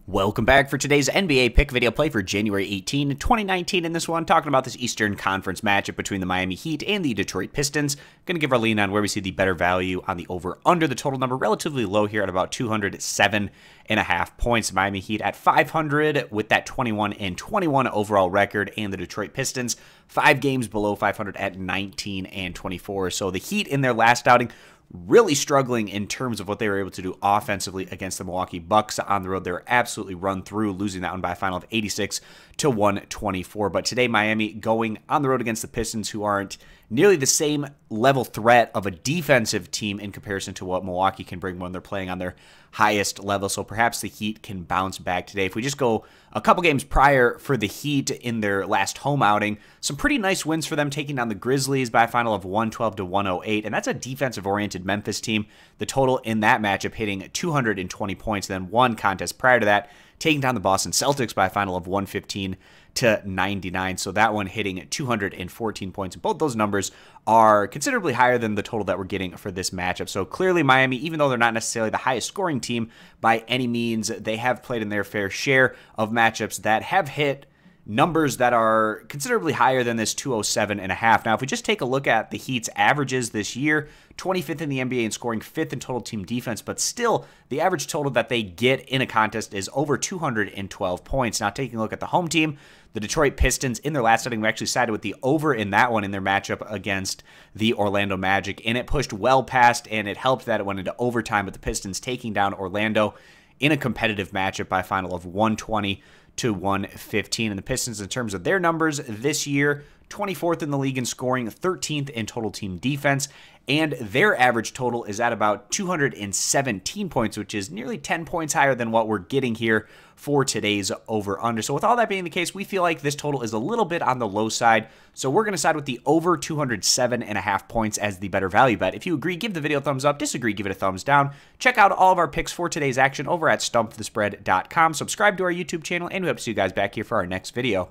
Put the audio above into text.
Welcome back for today's NBA pick video play for January 18, 2019. In this one, talking about this Eastern Conference matchup between the Miami Heat and the Detroit Pistons. Going to give our lean on where we see the better value on the over-under. The total number relatively low here at about 207.5 points. Miami Heat at 500 with that 21-21 overall record, and the Detroit Pistons 5 games below 500 at 19-24. So the Heat in their last outing really struggling in terms of what they were able to do offensively against the Milwaukee Bucks on the road. They were absolutely run through, losing that one by a final of 86-124. But today, Miami going on the road against the Pistons, who aren't nearly the same level threat of a defensive team in comparison to what Milwaukee can bring when they're playing on their highest level. So perhaps the Heat can bounce back today. If we just go a couple games prior for the Heat in their last home outing, some pretty nice wins for them, taking down the Grizzlies by a final of 112-108, and that's a defensive-oriented Memphis team. The total in that matchup hitting 220 points. Then one contest prior to that, taking down the Boston Celtics by a final of 115-99. So that one hitting 214 points. And both those numbers are considerably higher than the total that we're getting for this matchup. So clearly Miami, even though they're not necessarily the highest scoring team by any means, they have played in their fair share of matchups that have hit numbers that are considerably higher than this 207.5. Now, if we just take a look at the Heat's averages this year, 25th in the NBA in scoring, 5th in total team defense, but still the average total that they get in a contest is over 212 points. Now, taking a look at the home team, the Detroit Pistons, in their last outing, we actually sided with the over in that one in their matchup against the Orlando Magic, and it pushed well past, and it helped that it went into overtime, but the Pistons taking down Orlando in a competitive matchup by a final of 120-115. And the Pistons, in terms of their numbers this year, 24th in the league in scoring, 13th in total team defense, and their average total is at about 217 points, which is nearly 10 points higher than what we're getting here for today's over-under. So with all that being the case, we feel like this total is a little bit on the low side, so we're going to side with the over 207.5 points as the better value bet. If you agree, give the video a thumbs up. Disagree, give it a thumbs down. Check out all of our picks for today's action over at stumpthespread.com. Subscribe to our YouTube channel, and we hope to see you guys back here for our next video.